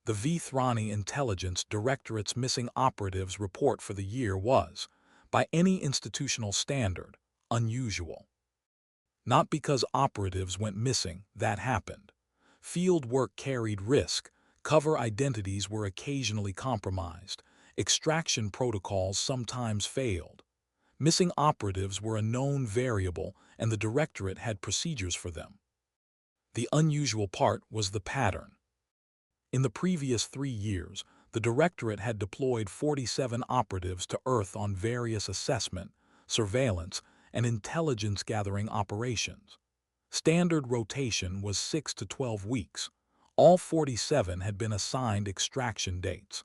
The Vethrani Intelligence Directorate's missing operatives report for the year was, by any institutional standard, unusual. Not because operatives went missing, that happened. Field work carried risk, cover identities were occasionally compromised, extraction protocols sometimes failed. Missing operatives were a known variable, and the Directorate had procedures for them. The unusual part was the pattern. In the previous 3 years, the Directorate had deployed 47 operatives to Earth on various assessment, surveillance, and intelligence-gathering operations. Standard rotation was 6 to 12 weeks. All 47 had been assigned extraction dates.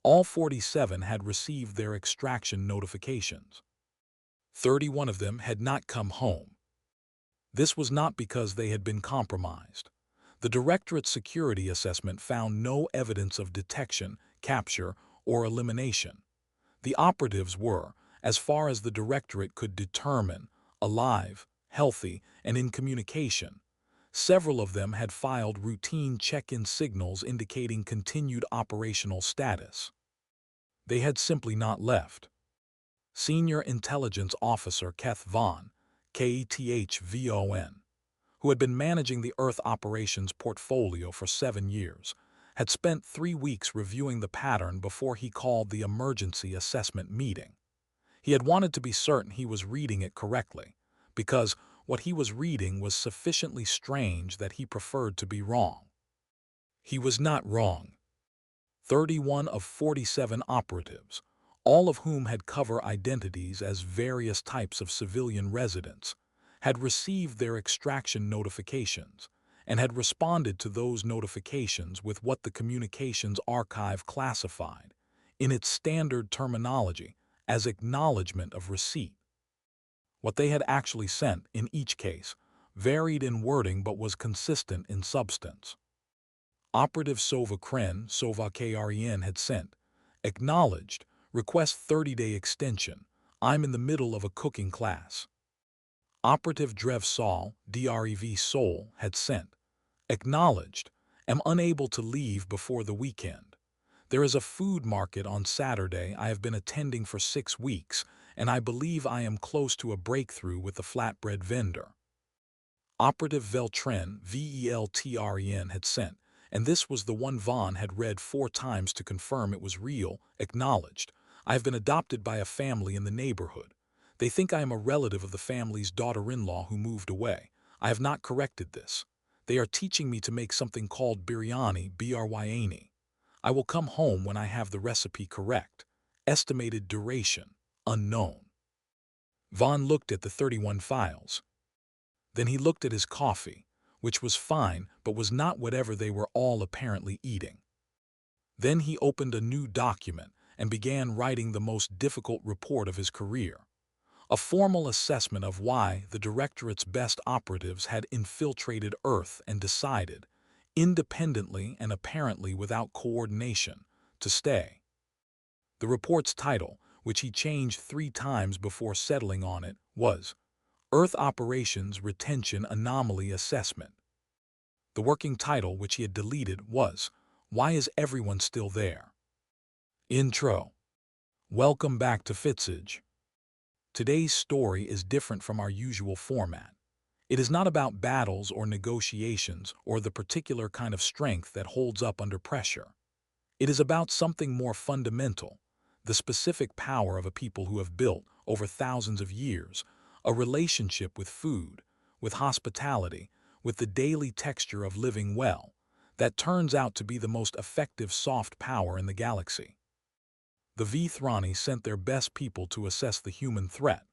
All 47 had received their extraction notifications. 31 of them had not come home. This was not because they had been compromised. The Directorate's security assessment found no evidence of detection, capture, or elimination. The operatives were, as far as the Directorate could determine, alive, healthy, and in communication. Several of them had filed routine check-in signals indicating continued operational status. They had simply not left. Senior Intelligence Officer Keth Von, Kethvon, who had been managing the Earth operations portfolio for 7 years, had spent 3 weeks reviewing the pattern before he called the emergency assessment meeting. He had wanted to be certain he was reading it correctly, because what he was reading was sufficiently strange that he preferred to be wrong. He was not wrong. 31 of 47 operatives, all of whom had cover identities as various types of civilian residents, had received their extraction notifications and had responded to those notifications with what the Communications Archive classified, in its standard terminology, as acknowledgement of receipt. What they had actually sent, in each case, varied in wording but was consistent in substance. Operative Sova Kren had sent, acknowledged, request 30-day extension, I'm in the middle of a cooking class. Operative Drev Sol had sent, acknowledged, am unable to leave before the weekend. There is a food market on Saturday I have been attending for 6 weeks, and I believe I am close to a breakthrough with the flatbread vendor. Operative Veltren had sent, and this was the one Vaughn had read 4 times to confirm it was real, acknowledged. I have been adopted by a family in the neighborhood. They think I am a relative of the family's daughter-in-law who moved away. I have not corrected this. They are teaching me to make something called biryani, bryani. I will come home when I have the recipe correct. Estimated duration, unknown. Vaughn looked at the 31 files. Then he looked at his coffee, which was fine but was not whatever they were all apparently eating. Then he opened a new document and began writing the most difficult report of his career. A formal assessment of why the Directorate's best operatives had infiltrated Earth and decided, independently and apparently without coordination, to stay. The report's title, which he changed 3 times before settling on it, was Earth Operations Retention Anomaly Assessment. The working title, which he had deleted, was Why is Everyone Still There? Intro. Welcome back to Fitzage. Today's story is different from our usual format. It is not about battles or negotiations or the particular kind of strength that holds up under pressure. It is about something more fundamental, the specific power of a people who have built, over thousands of years, a relationship with food, with hospitality, with the daily texture of living well, that turns out to be the most effective soft power in the galaxy. The Vethrani sent their best people to assess the human threat.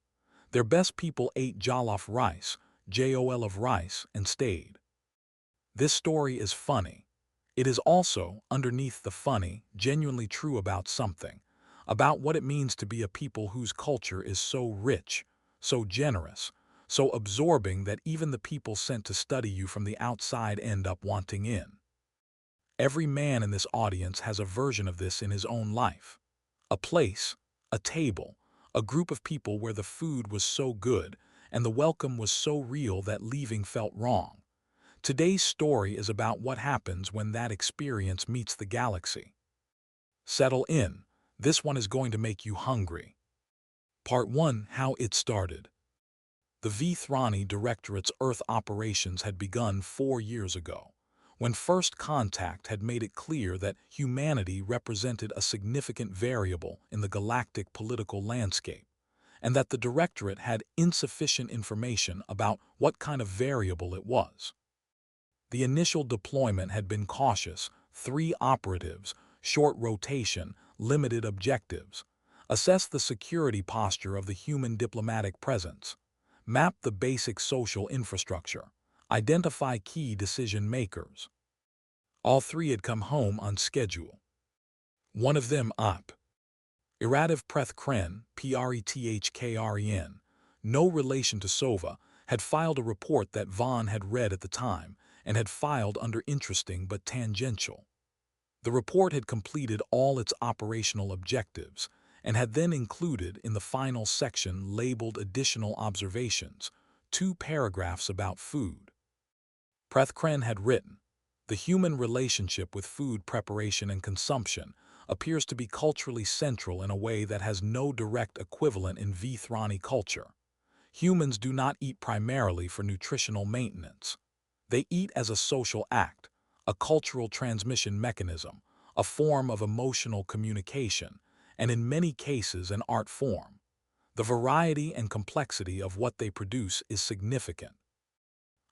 Their best people ate jollof rice, jol of rice, and stayed. This story is funny. It is also, underneath the funny, genuinely true about something, about what it means to be a people whose culture is so rich, so generous, so absorbing that even the people sent to study you from the outside end up wanting in. Every man in this audience has a version of this in his own life. A place, a table, a group of people where the food was so good and the welcome was so real that leaving felt wrong. Today's story is about what happens when that experience meets the galaxy. Settle in. This one is going to make you hungry. Part 1. How it started. The Vethrani Directorate's Earth operations had begun 4 years ago, when first contact had made it clear that humanity represented a significant variable in the galactic political landscape, and that the Directorate had insufficient information about what kind of variable it was. The initial deployment had been cautious: 3 operatives, short rotation, limited objectives. Assess the security posture of the human diplomatic presence. Map the basic social infrastructure. Identify key decision makers. All 3 had come home on schedule. One of them, Operative Prethkren, Prethkren, no relation to Sova, had filed a report that Vaughn had read at the time and had filed under interesting but tangential. The report had completed all its operational objectives and had then included in the final section labeled additional observations 2 paragraphs about food. Prethkren had written, "The human relationship with food preparation and consumption appears to be culturally central in a way that has no direct equivalent in Vethrani culture. Humans do not eat primarily for nutritional maintenance. They eat as a social act, a cultural transmission mechanism, a form of emotional communication, and in many cases an art form. The variety and complexity of what they produce is significant.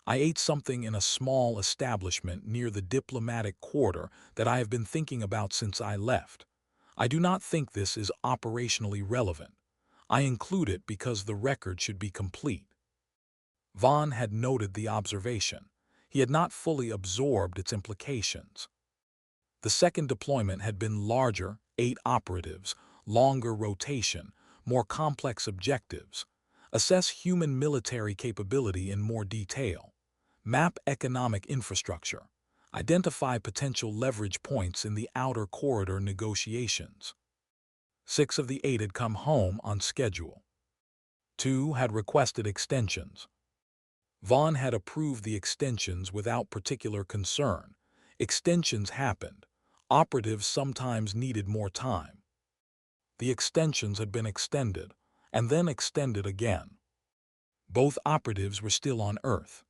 I ate something in a small establishment near the diplomatic quarter that I have been thinking about since I left. I do not think this is operationally relevant. I include it because the record should be complete." Vaughn had noted the observation. He had not fully absorbed its implications. The second deployment had been larger: 8 operatives, longer rotation, more complex objectives. Assess human military capability in more detail. Map economic infrastructure. Identify potential leverage points in the outer corridor negotiations. 6 of the 8 had come home on schedule. 2 had requested extensions. Vaughn had approved the extensions without particular concern. Extensions happened. Operatives sometimes needed more time. The extensions had been extended, and then extended again. Both operatives were still on Earth.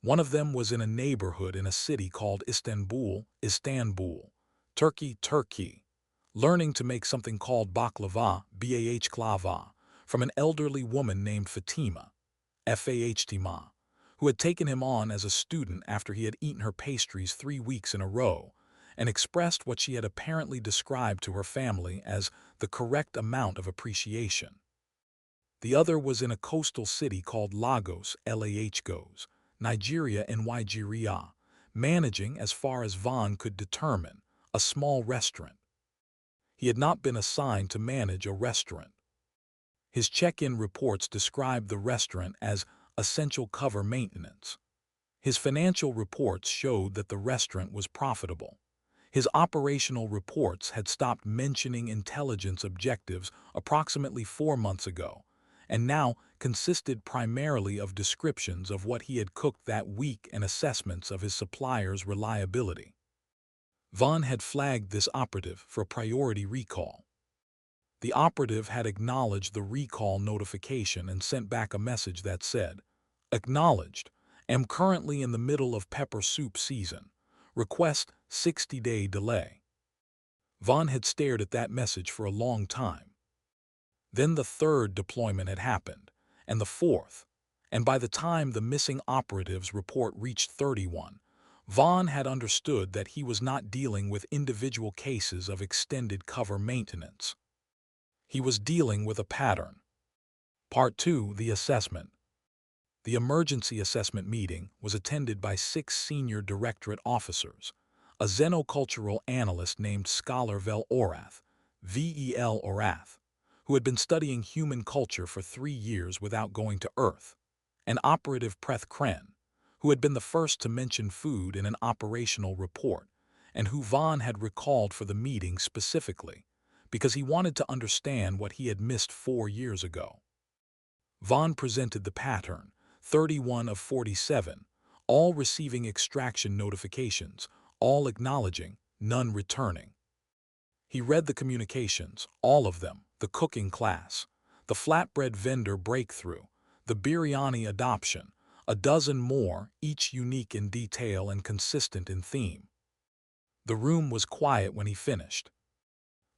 One of them was in a neighborhood in a city called Istanbul, Turkey, learning to make something called baklava, klava, from an elderly woman named Fatima, Fatima, who had taken him on as a student after he had eaten her pastries 3 weeks in a row and expressed what she had apparently described to her family as the correct amount of appreciation. The other was in a coastal city called Lagos, Nigeria, managing, as far as Vaughn could determine, a small restaurant. He had not been assigned to manage a restaurant. His check-in reports described the restaurant as essential cover maintenance. His financial reports showed that the restaurant was profitable. His operational reports had stopped mentioning intelligence objectives approximately 4 months ago, and now consisted primarily of descriptions of what he had cooked that week and assessments of his supplier's reliability. Vaughn had flagged this operative for a priority recall. The operative had acknowledged the recall notification and sent back a message that said, "Acknowledged. Am currently in the middle of pepper soup season. Request 60-day delay." Vaughn had stared at that message for a long time. Then the third deployment had happened, and the fourth, and by the time the missing operatives report reached 31, Vaughn had understood that he was not dealing with individual cases of extended cover maintenance. He was dealing with a pattern. Part 2. The assessment. The emergency assessment meeting was attended by 6 senior directorate officers: a xenocultural analyst named Scholar Vel Orath, who had been studying human culture for 3 years without going to Earth; an operative Prethkren, who had been the first to mention food in an operational report, and who Vaughn had recalled for the meeting specifically, because he wanted to understand what he had missed 4 years ago. Vaughn presented the pattern: 31 of 47, all receiving extraction notifications, all acknowledging, none returning. He read the communications, all of them, the cooking class, the flatbread vendor breakthrough, the biryani adoption, a dozen more, each unique in detail and consistent in theme. The room was quiet when he finished.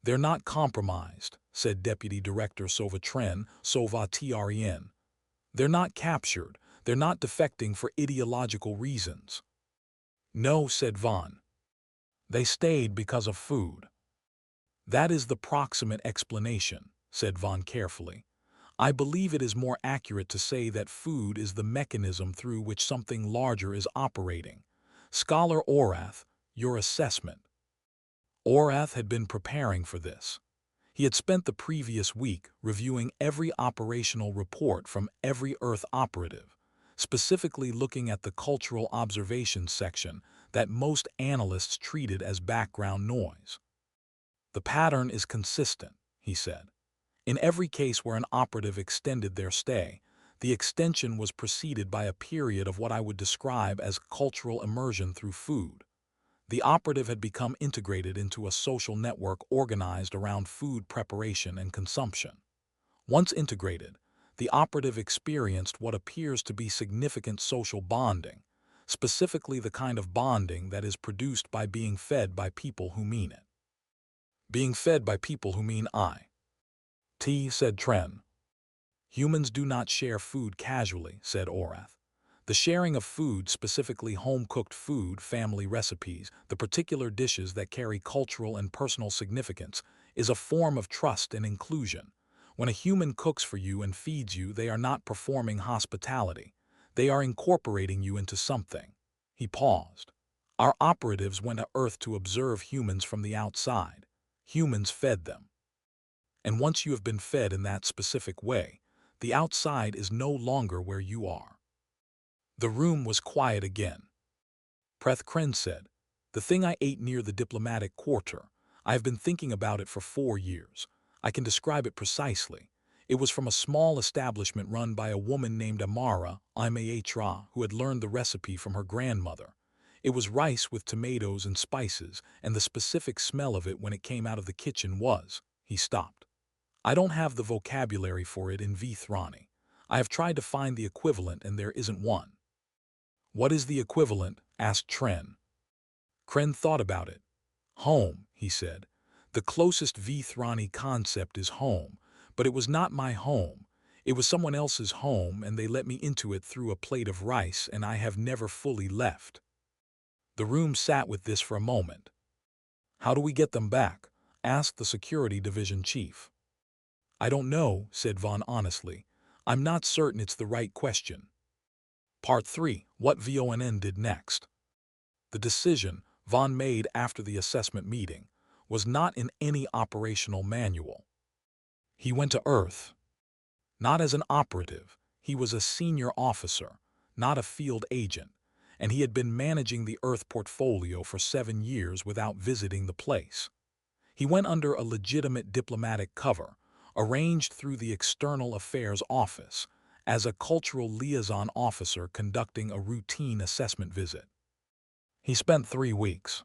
"They're not compromised," said Deputy Director Vethrani. "They're not captured. They're not defecting for ideological reasons." "No," said Vaughn. "They stayed because of food." "That is the proximate explanation," said Vaughn carefully. "I believe it is more accurate to say that food is the mechanism through which something larger is operating. Scholar Orath, your assessment." Orath had been preparing for this. He had spent the previous week reviewing every operational report from every Earth operative, specifically looking at the cultural observations section that most analysts treated as background noise. "The pattern is consistent," he said. "In every case where an operative extended their stay, the extension was preceded by a period of what I would describe as cultural immersion through food. The operative had become integrated into a social network organized around food preparation and consumption. Once integrated, the operative experienced what appears to be significant social bonding, specifically the kind of bonding that is produced by being fed by people who mean it." "Being fed by people who mean I." Said Tren. "Humans do not share food casually," said Orath. "The sharing of food, specifically home-cooked food, family recipes, the particular dishes that carry cultural and personal significance, is a form of trust and inclusion. When a human cooks for you and feeds you, they are not performing hospitality. They are incorporating you into something." He paused. "Our operatives went to Earth to observe humans from the outside. Humans fed them. And once you have been fed in that specific way, the outside is no longer where you are." The room was quiet again. Preth Kren said, "The thing I ate near the diplomatic quarter, I have been thinking about it for 4 years. I can describe it precisely. It was from a small establishment run by a woman named Amara Imatra, who had learned the recipe from her grandmother. It was rice with tomatoes and spices, and the specific smell of it when it came out of the kitchen was—" He stopped. "I don't have the vocabulary for it in Vethrani. I have tried to find the equivalent and there isn't one." "What is the equivalent?" asked Tren. Kren thought about it. "Home," he said. "The closest Vethrani concept is home, but it was not my home. It was someone else's home and they let me into it through a plate of rice and I have never fully left." The room sat with this for a moment. "How do we get them back?" asked the security division chief. "I don't know," said Vaughn honestly. "I'm not certain it's the right question." Part 3. What VONN did next. The decision Vaughn made after the assessment meeting was not in any operational manual. He went to Earth. Not as an operative, he was a senior officer, not a field agent, and he had been managing the Earth portfolio for 7 years without visiting the place. He went under a legitimate diplomatic cover, arranged through the External Affairs Office, as a cultural liaison officer conducting a routine assessment visit. He spent 3 weeks.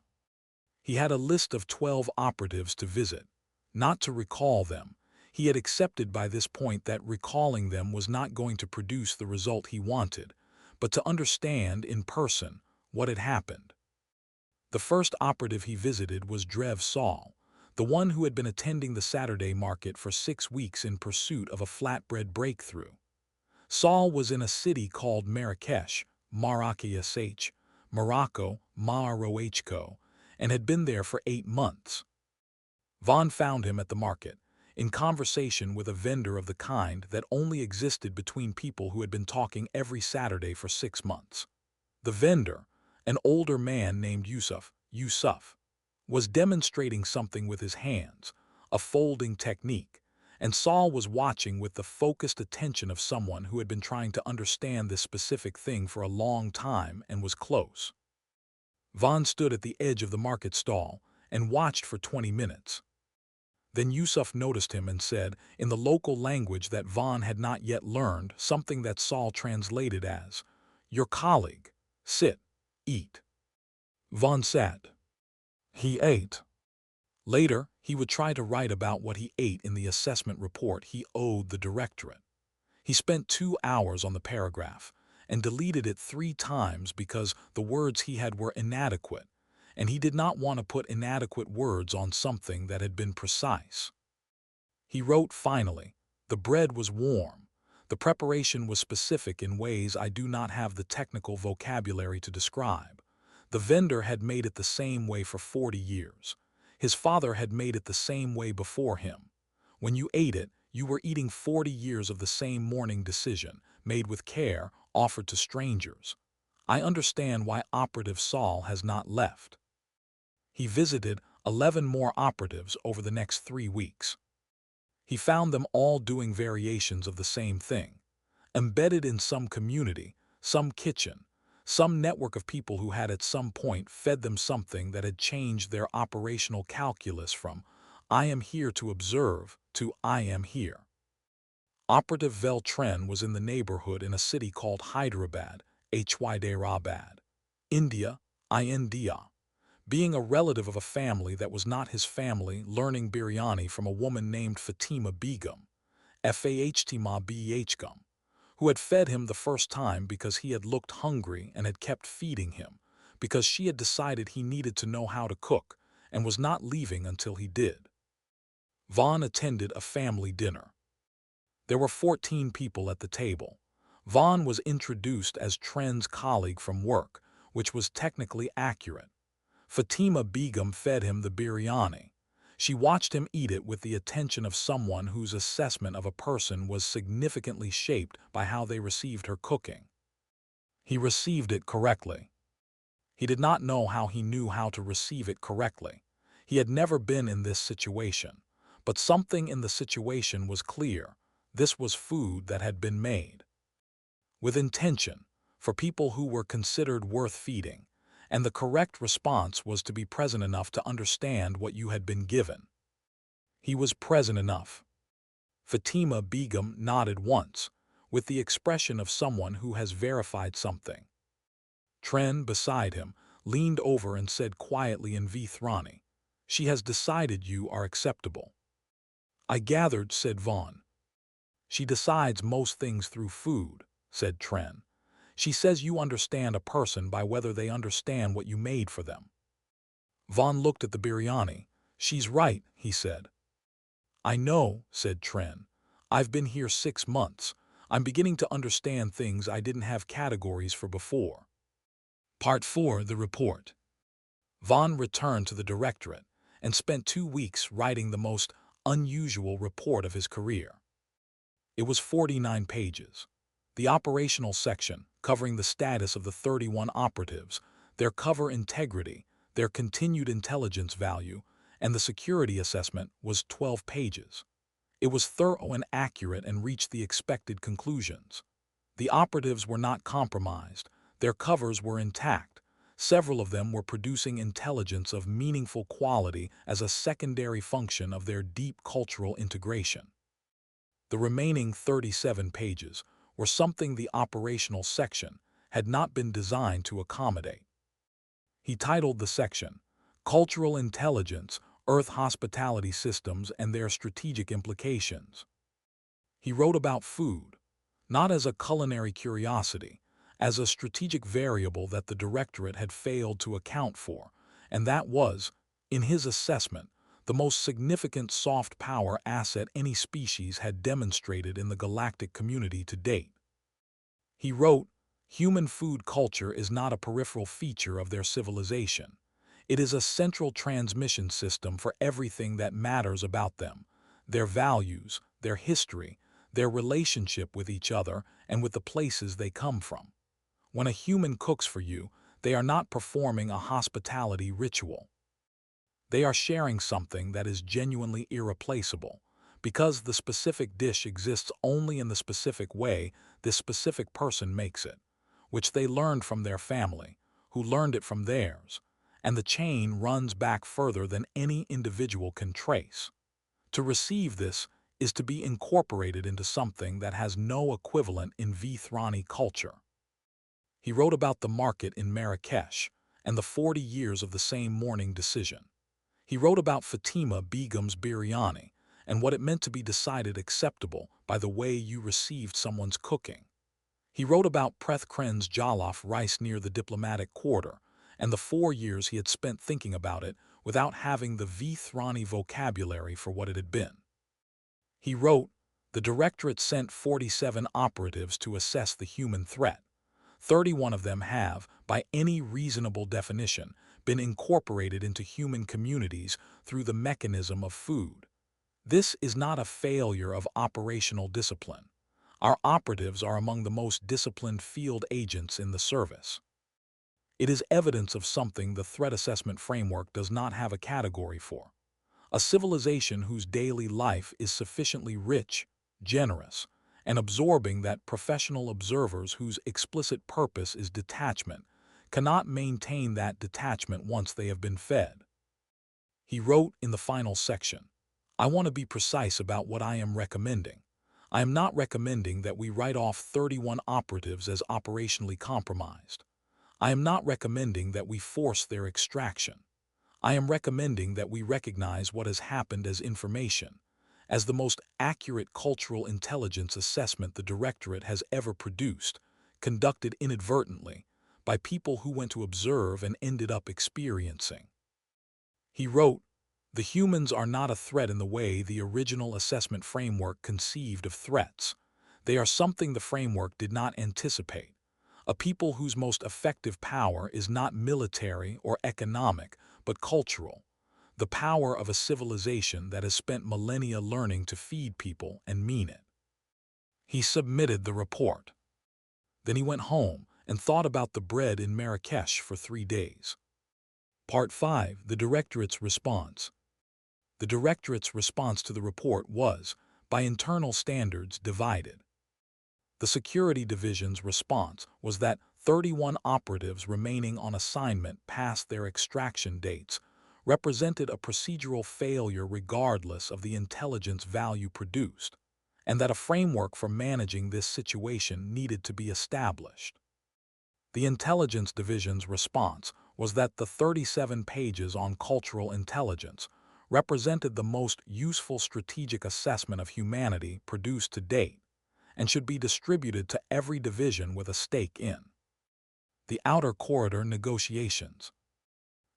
He had a list of 12 operatives to visit, not to recall them. He had accepted by this point that recalling them was not going to produce the result he wanted, but to understand in person what had happened. The first operative he visited was Drev Saul, the one who had been attending the Saturday market for 6 weeks in pursuit of a flatbread breakthrough. Saul was in a city called Marrakesh, Morocco, and had been there for 8 months. Vaughn found him at the market, in conversation with a vendor of the kind that only existed between people who had been talking every Saturday for 6 months. The vendor, an older man named Yusuf, was demonstrating something with his hands, a folding technique, and Saul was watching with the focused attention of someone who had been trying to understand this specific thing for a long time and was close. Vaughn stood at the edge of the market stall and watched for 20 minutes. Then Yusuf noticed him and said, in the local language that Vaughn had not yet learned, something that Saul translated as, "Your colleague." Sit. Eat. Vaughn sat. He ate. Later, he would try to write about what he ate in the assessment report he owed the directorate. He spent 2 hours on the paragraph and deleted it 3 times because the words he had were inadequate, and he did not want to put inadequate words on something that had been precise. He wrote finally, "The bread was warm. The preparation was specific in ways I do not have the technical vocabulary to describe. The vendor had made it the same way for 40 years. His father had made it the same way before him. When you ate it, you were eating 40 years of the same morning decision, made with care, offered to strangers. I understand why Operative Saul has not left." He visited 11 more operatives over the next 3 weeks. He found them all doing variations of the same thing, embedded in some community, some kitchen, some network of people who had at some point fed them something that had changed their operational calculus from "I am here to observe" to "I am here." Operative Vethrani was in the neighborhood in a city called Hyderabad, Hyderabad, India, India. Being a relative of a family that was not his family, learning biryani from a woman named Fatima Begum, who had fed him the first time because he had looked hungry and had kept feeding him, because she had decided he needed to know how to cook and was not leaving until he did. Vaughn attended a family dinner. There were 14 people at the table. Vaughn was introduced as Tren's colleague from work, which was technically accurate. Fatima Begum fed him the biryani. She watched him eat it with the attention of someone whose assessment of a person was significantly shaped by how they received her cooking. He received it correctly. He did not know how he knew how to receive it correctly. He had never been in this situation, but something in the situation was clear. This was food that had been made with intention, for people who were considered worth feeding, and the correct response was to be present enough to understand what you had been given. He was present enough. Fatima Begum nodded once, with the expression of someone who has verified something. Tren, beside him, leaned over and said quietly in Vethrani, "She has decided you are acceptable." "I gathered," said Vaughn. "She decides most things through food," said Tren. "She says you understand a person by whether they understand what you made for them." Vaughn looked at the biryani. "She's right," he said. "I know," said Tren. "I've been here 6 months. I'm beginning to understand things I didn't have categories for before." Part 4, the report. Vaughn returned to the directorate and spent 2 weeks writing the most unusual report of his career. It was 49 pages. The operational section, covering the status of the 31 operatives, their cover integrity, their continued intelligence value, and the security assessment, was 12 pages. It was thorough and accurate and reached the expected conclusions. The operatives were not compromised. Their covers were intact. Several of them were producing intelligence of meaningful quality as a secondary function of their deep cultural integration. The remaining 37 pages were something the operational section had not been designed to accommodate. He titled the section, "Cultural Intelligence, Earth Hospitality Systems and Their Strategic Implications." He wrote about food, not as a culinary curiosity, as a strategic variable that the directorate had failed to account for, and that was, in his assessment, the most significant soft power asset any species had demonstrated in the galactic community to date. He wrote, "Human food culture is not a peripheral feature of their civilization. It is a central transmission system for everything that matters about them, their values, their history, their relationship with each other, and with the places they come from. When a human cooks for you, they are not performing a hospitality ritual. They are sharing something that is genuinely irreplaceable. Because the specific dish exists only in the specific way this specific person makes it, which they learned from their family, who learned it from theirs, and the chain runs back further than any individual can trace. To receive this is to be incorporated into something that has no equivalent in Vethrani culture." He wrote about the market in Marrakesh and the 40 years of the same morning decision. He wrote about Fatima Begum's biryani and what it meant to be decided acceptable by the way you received someone's cooking. He wrote about Preth Kren's jollof rice near the diplomatic quarter and the 4 years he had spent thinking about it without having the Vethrani vocabulary for what it had been. He wrote, the Directorate sent 47 operatives to assess the human threat. 31 of them have, by any reasonable definition, been incorporated into human communities through the mechanism of food. This is not a failure of operational discipline. Our operatives are among the most disciplined field agents in the service. It is evidence of something the threat assessment framework does not have a category for. A civilization whose daily life is sufficiently rich, generous, and absorbing that professional observers whose explicit purpose is detachment cannot maintain that detachment once they have been fed. He wrote in the final section, I want to be precise about what I am recommending. I am not recommending that we write off 31 operatives as operationally compromised. I am not recommending that we force their extraction. I am recommending that we recognize what has happened as information, as the most accurate cultural intelligence assessment the Directorate has ever produced, conducted inadvertently by people who went to observe and ended up experiencing. He wrote, the humans are not a threat in the way the original assessment framework conceived of threats. They are something the framework did not anticipate. A people whose most effective power is not military or economic, but cultural. The power of a civilization that has spent millennia learning to feed people and mean it. He submitted the report. Then he went home and thought about the bread in Marrakesh for 3 days. Part 5. The Directorate's response. The Directorate's response to the report was, by internal standards, divided. The Security Division's response was that 31 operatives remaining on assignment past their extraction dates represented a procedural failure regardless of the intelligence value produced, and that a framework for managing this situation needed to be established. The Intelligence Division's response was that the 37 pages on cultural intelligence represented the most useful strategic assessment of humanity produced to date, and should be distributed to every division with a stake in. The Outer Corridor Negotiations.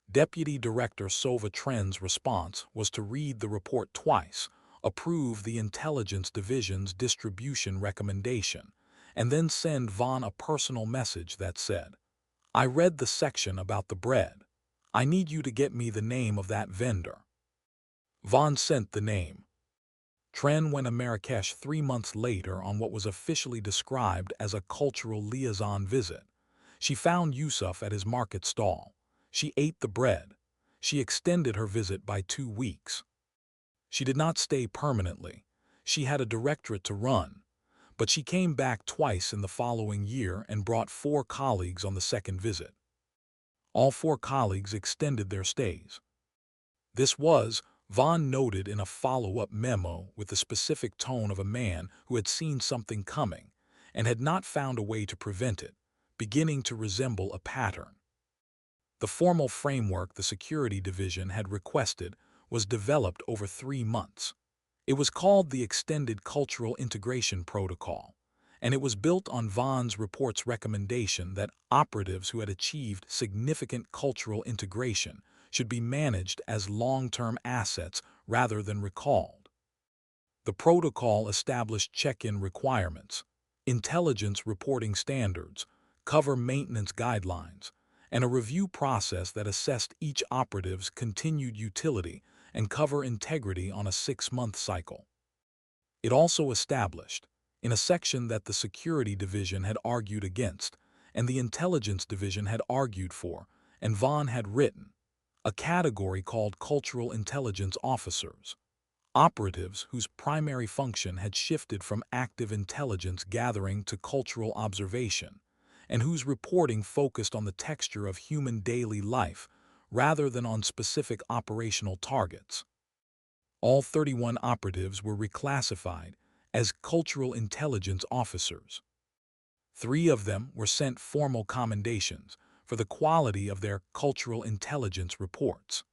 Deputy Director Sova Tren's response was to read the report twice, approve the Intelligence Division's distribution recommendation, and then send Von a personal message that said, I read the section about the bread. I need you to get me the name of that vendor. Von sent the name. Tren went to Marrakesh 3 months later on what was officially described as a cultural liaison visit. She found Yusuf at his market stall. She ate the bread. She extended her visit by 2 weeks. She did not stay permanently. She had a directorate to run. But she came back twice in the following year and brought 4 colleagues on the second visit. All 4 colleagues extended their stays. This was, Von noted in a follow-up memo with the specific tone of a man who had seen something coming and had not found a way to prevent it, beginning to resemble a pattern. The formal framework the Security Division had requested was developed over 3 months. It was called the Extended Cultural Integration Protocol, and it was built on Von's report's recommendation that operatives who had achieved significant cultural integration should be managed as long-term assets rather than recalled. The protocol established check-in requirements, intelligence reporting standards, cover maintenance guidelines, and a review process that assessed each operative's continued utility and cover integrity on a 6-month cycle. It also established, in a section that the Security Division had argued against, and the Intelligence Division had argued for, and Von had written, a category called Cultural Intelligence Officers, operatives whose primary function had shifted from active intelligence gathering to cultural observation, and whose reporting focused on the texture of human daily life rather than on specific operational targets. All 31 operatives were reclassified as cultural intelligence officers. 3 of them were sent formal commendations for the quality of their cultural intelligence reports.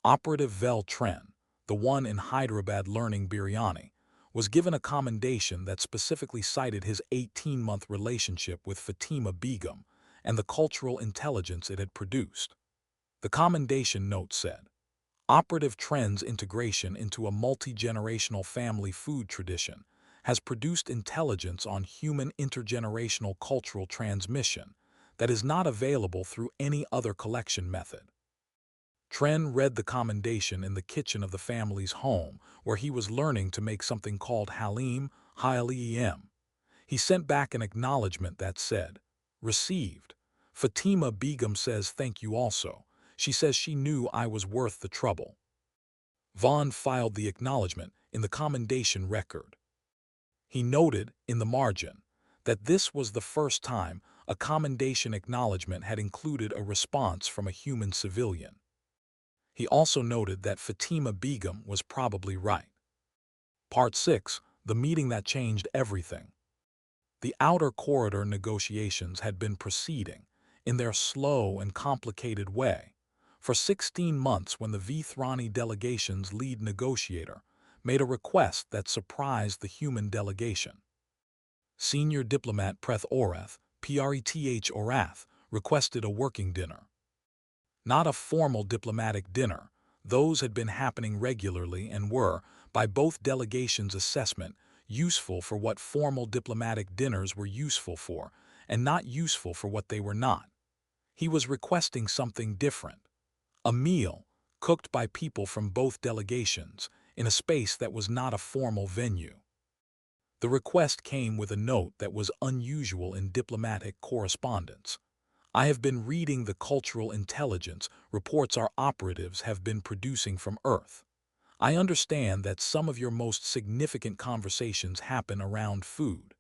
Operative Vethrani, the one in Hyderabad learning biryani, was given a commendation that specifically cited his 18-month relationship with Fatima Begum and the cultural intelligence it had produced. The commendation note said, Operative Trend's integration into a multi-generational family food tradition has produced intelligence on human intergenerational cultural transmission that is not available through any other collection method. Tren read the commendation in the kitchen of the family's home, where he was learning to make something called Halim. He sent back an acknowledgement that said, Received. Fatima Begum says thank you also. She says she knew I was worth the trouble. Vaughn filed the acknowledgement in the commendation record. He noted, in the margin, that this was the first time a commendation acknowledgement had included a response from a human civilian. He also noted that Fatima Begum was probably right. Part 6, the meeting that changed everything. The outer corridor negotiations had been proceeding, in their slow and complicated way, for 16 months when the Vethrani delegation's lead negotiator made a request that surprised the human delegation. Senior diplomat Preth Orath, requested a working dinner. Not a formal diplomatic dinner, those had been happening regularly and were, by both delegations' assessment, useful for what formal diplomatic dinners were useful for, and not useful for what they were not. He was requesting something different. A meal, cooked by people from both delegations, in a space that was not a formal venue. The request came with a note that was unusual in diplomatic correspondence. I have been reading the cultural intelligence reports our operatives have been producing from Earth. I understand that some of your most significant conversations happen around food.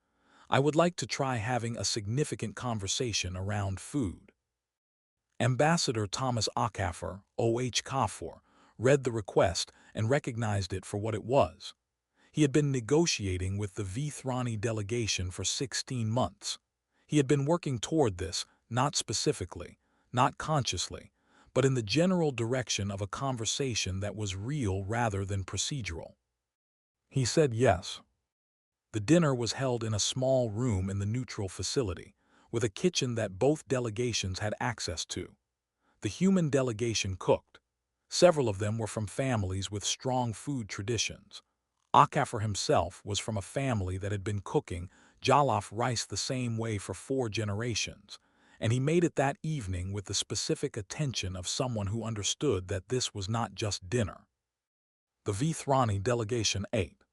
I would like to try having a significant conversation around food. Ambassador Thomas Okafor, O.H. Kafour, read the request and recognized it for what it was. He had been negotiating with the Vethrani delegation for 16 months. He had been working toward this, not specifically, not consciously, but in the general direction of a conversation that was real rather than procedural. He said yes. The dinner was held in a small room in the neutral facility, with a kitchen that both delegations had access to. The human delegation cooked. Several of them were from families with strong food traditions. Okafor himself was from a family that had been cooking jollof rice the same way for 4 generations, and he made it that evening with the specific attention of someone who understood that this was not just dinner. The Vethrani delegation ate.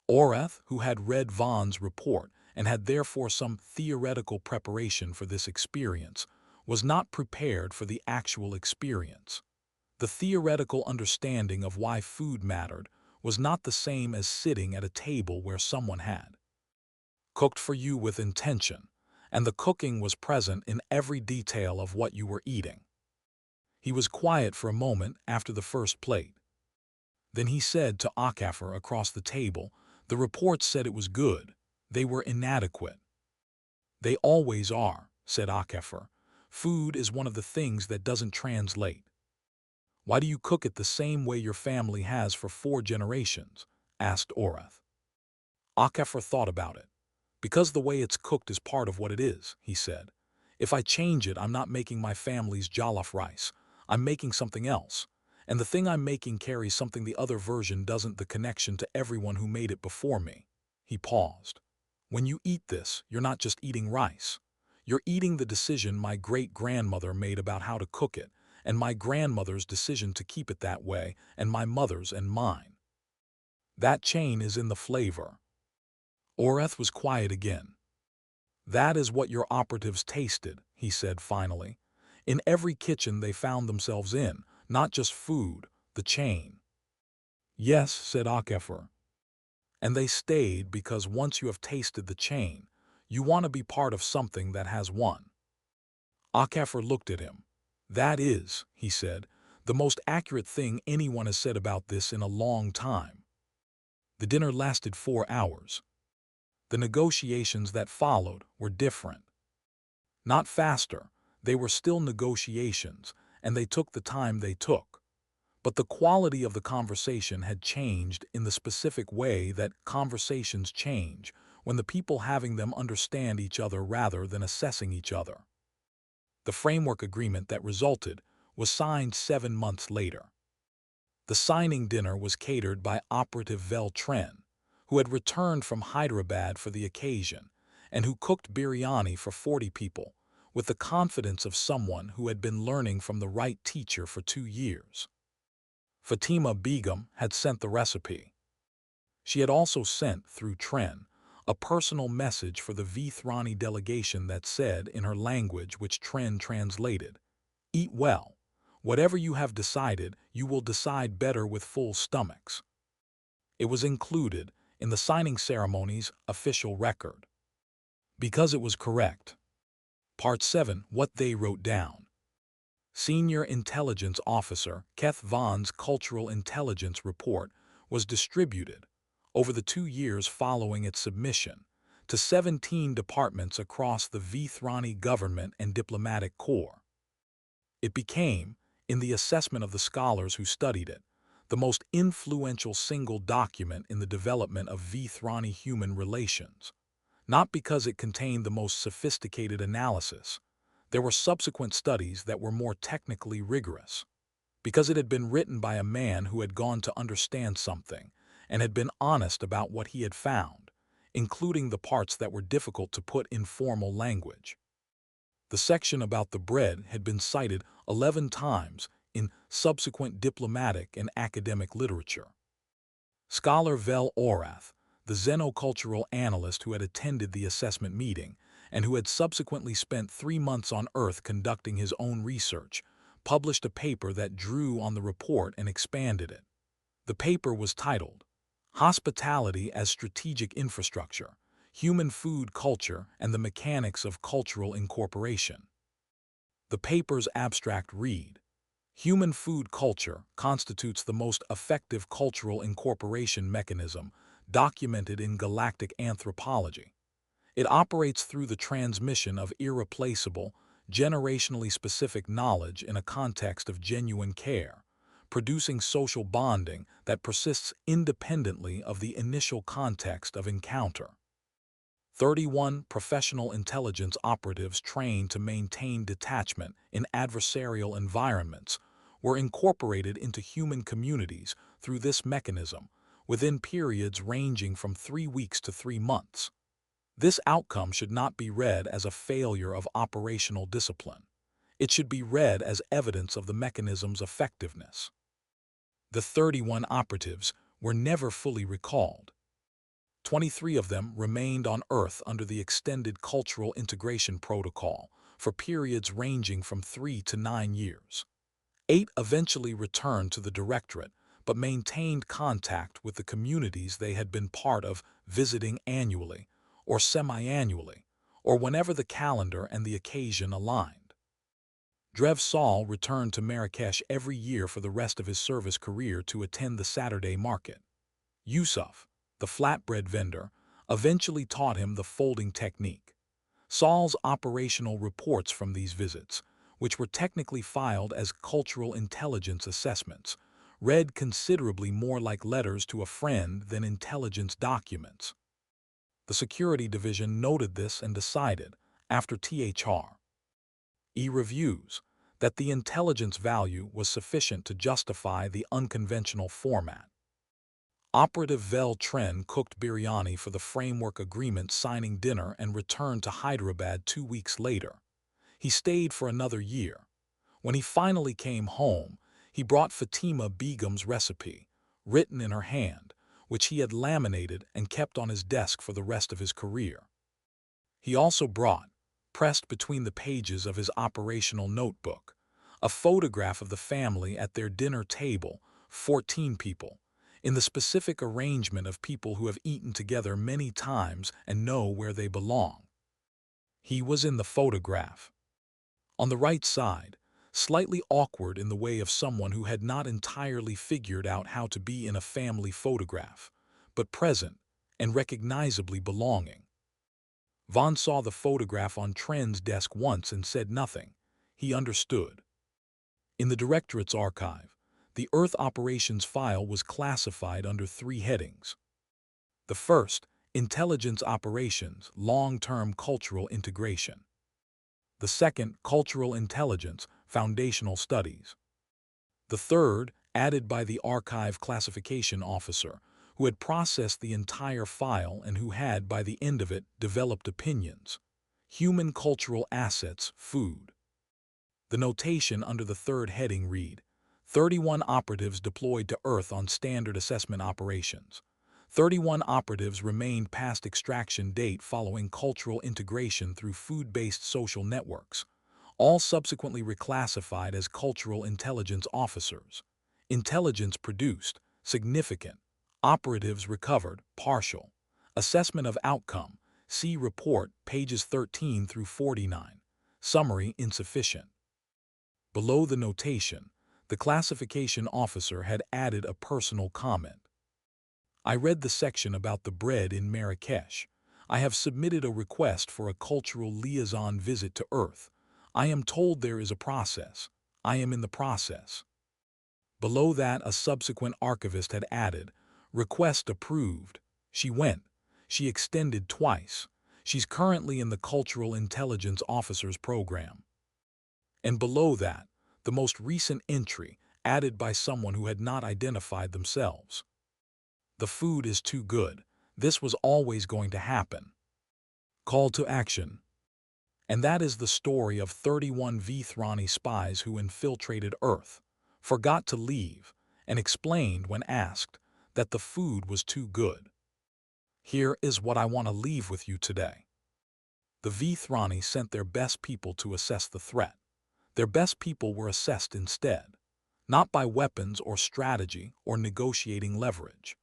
Orath, who had read Vaughn's report and had therefore some theoretical preparation for this experience, was not prepared for the actual experience. The theoretical understanding of why food mattered was not the same as sitting at a table where someone had cooked for you with intention, and the cooking was present in every detail of what you were eating. He was quiet for a moment after the first plate. Then he said to Okafor across the table, the reports said it was good. They were inadequate. They always are, said Okafor. Food is one of the things that doesn't translate. Why do you cook it the same way your family has for 4 generations? Asked Orath. Okafor thought about it. Because the way it's cooked is part of what it is, he said. If I change it, I'm not making my family's jollof rice. I'm making something else. And the thing I'm making carries something the other version doesn't, the connection to everyone who made it before me. He paused. When you eat this, you're not just eating rice. You're eating the decision my great-grandmother made about how to cook it, and my grandmother's decision to keep it that way, and my mother's and mine. That chain is in the flavor. Orath was quiet again. That is what your operatives tasted, he said finally. In every kitchen they found themselves in, not just food, the chain. Yes, said Okafor. And they stayed because once you have tasted the chain, you want to be part of something that has won. Okafor looked at him. That is, he said, the most accurate thing anyone has said about this in a long time. The dinner lasted 4 hours. The negotiations that followed were different. Not faster, they were still negotiations, and they took the time they took. But the quality of the conversation had changed in the specific way that conversations change when the people having them understand each other rather than assessing each other. The framework agreement that resulted was signed 7 months later. The signing dinner was catered by operative Vethrani, who had returned from Hyderabad for the occasion and who cooked biryani for 40 people with the confidence of someone who had been learning from the right teacher for 2 years. Fatima Begum had sent the recipe. She had also sent, through Tren, a personal message for the Vethrani delegation that said, in her language which Tren translated, "Eat well. Whatever you have decided, you will decide better with full stomachs." It was included in the signing ceremony's official record. Because it was correct. Part 7. What they wrote down. Senior Intelligence Officer Keth Vaughn's Cultural Intelligence Report was distributed, over the 2 years following its submission, to 17 departments across the Vethrani government and diplomatic corps. It became, in the assessment of the scholars who studied it, the most influential single document in the development of Vethrani human relations, not because it contained the most sophisticated analysis. There were subsequent studies that were more technically rigorous, because it had been written by a man who had gone to understand something and had been honest about what he had found, including the parts that were difficult to put in formal language. The section about the bread had been cited 11 times in subsequent diplomatic and academic literature. Scholar Vel Orath, the xenocultural analyst who had attended the assessment meeting and who had subsequently spent 3 months on Earth conducting his own research, published a paper that drew on the report and expanded it. The paper was titled, "Hospitality as Strategic Infrastructure, Human Food Culture and the Mechanics of Cultural Incorporation." The paper's abstract read, "Human food culture constitutes the most effective cultural incorporation mechanism documented in galactic anthropology. It operates through the transmission of irreplaceable, generationally specific knowledge in a context of genuine care, producing social bonding that persists independently of the initial context of encounter." 31 professional intelligence operatives trained to maintain detachment in adversarial environments were incorporated into human communities through this mechanism within periods ranging from 3 weeks to 3 months. This outcome should not be read as a failure of operational discipline. It should be read as evidence of the mechanism's effectiveness. The 31 operatives were never fully recalled. 23 of them remained on Earth under the Extended Cultural Integration Protocol for periods ranging from 3 to 9 years. 8 eventually returned to the Directorate but maintained contact with the communities they had been part of, visiting annually or semi-annually, or whenever the calendar and the occasion aligned. Drev Saul returned to Marrakesh every year for the rest of his service career to attend the Saturday market. Yusuf, the flatbread vendor, eventually taught him the folding technique. Saul's operational reports from these visits, which were technically filed as cultural intelligence assessments, read considerably more like letters to a friend than intelligence documents. The Security Division noted this and decided, after THR reviews, that the intelligence value was sufficient to justify the unconventional format. Operative Vel Tren cooked biryani for the framework agreement signing dinner and returned to Hyderabad 2 weeks later. He stayed for another year. When he finally came home, he brought Fatima Begum's recipe, written in her hand, which he had laminated and kept on his desk for the rest of his career. He also brought, pressed between the pages of his operational notebook, a photograph of the family at their dinner table, 14 people, in the specific arrangement of people who have eaten together many times and know where they belong. He was in the photograph. On the right side, slightly awkward in the way of someone who had not entirely figured out how to be in a family photograph, but present, and recognizably belonging. Vaughn saw the photograph on Trent's desk once and said nothing. He understood. In the Directorate's archive, the Earth operations file was classified under 3 headings. The first, Intelligence Operations, Long-Term Cultural Integration. The second, Cultural Intelligence, Foundational Studies. The third, added by the Archive Classification Officer, who had processed the entire file and who had, by the end of it, developed opinions. Human Cultural Assets, Food. The notation under the third heading read, 31 operatives deployed to Earth on standard assessment operations. 31 operatives remained past extraction date following cultural integration through food-based social networks, all subsequently reclassified as cultural intelligence officers. Intelligence produced, significant. Operatives recovered, partial. Assessment of outcome, see report, pages 13 through 49. Summary insufficient. Below the notation, the classification officer had added a personal comment. I read the section about the bread in Marrakesh. I have submitted a request for a cultural liaison visit to Earth. I am told there is a process. I am in the process. Below that, a subsequent archivist had added, request approved. She went. She extended twice. She's currently in the Cultural Intelligence Officers Program. And below that, the most recent entry, added by someone who had not identified themselves. The food is too good. This was always going to happen. Call to action. And that is the story of 31 Vethrani spies who infiltrated Earth, forgot to leave, and explained when asked that the food was too good. Here is what I want to leave with you today. The Vethrani sent their best people to assess the threat. Their best people were assessed instead, not by weapons or strategy or negotiating leverage,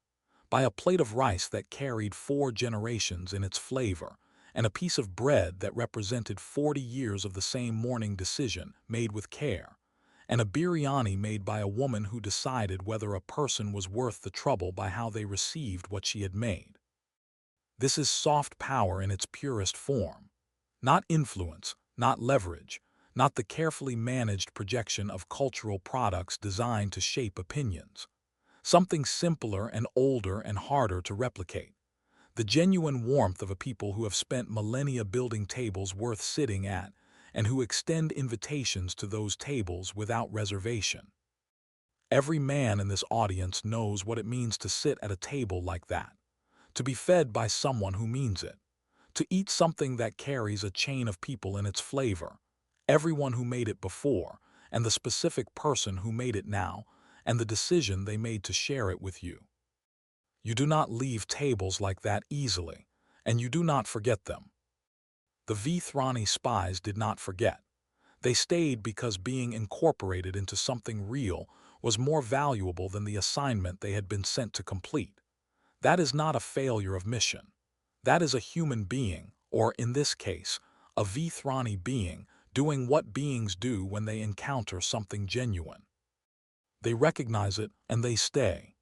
by a plate of rice that carried 4 generations in its flavor, and a piece of bread that represented 40 years of the same morning decision made with care, and a biryani made by a woman who decided whether a person was worth the trouble by how they received what she had made. This is soft power in its purest form. Not influence, not leverage, not the carefully managed projection of cultural products designed to shape opinions. Something simpler and older and harder to replicate. The genuine warmth of a people who have spent millennia building tables worth sitting at and who extend invitations to those tables without reservation. Every man in this audience knows what it means to sit at a table like that, to be fed by someone who means it, to eat something that carries a chain of people in its flavor, everyone who made it before, and the specific person who made it now, and the decision they made to share it with you. You do not leave tables like that easily, and you do not forget them. The Vethrani spies did not forget. They stayed because being incorporated into something real was more valuable than the assignment they had been sent to complete. That is not a failure of mission. That is a human being, or in this case, a Vethrani being, doing what beings do when they encounter something genuine. They recognize it and they stay.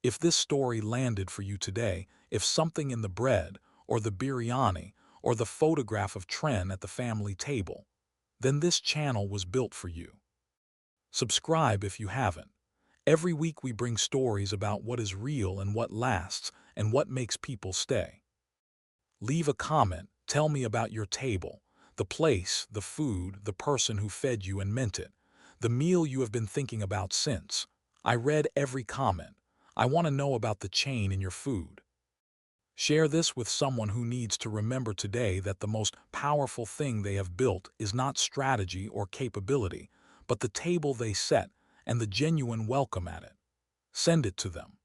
If this story landed for you today, if something in the bread, or the biryani, or the photograph of Trent at the family table, then this channel was built for you. Subscribe if you haven't. Every week we bring stories about what is real and what lasts and what makes people stay. Leave a comment, tell me about your table, the place, the food, the person who fed you and meant it, the meal you have been thinking about since. I read every comment. I want to know about the chain in your food. Share this with someone who needs to remember today that the most powerful thing they have built is not strategy or capability, but the table they set and the genuine welcome at it. Send it to them.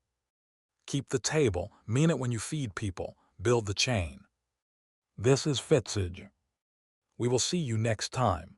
Keep the table, mean it when you feed people, build the chain. This is Fitzage. We will see you next time.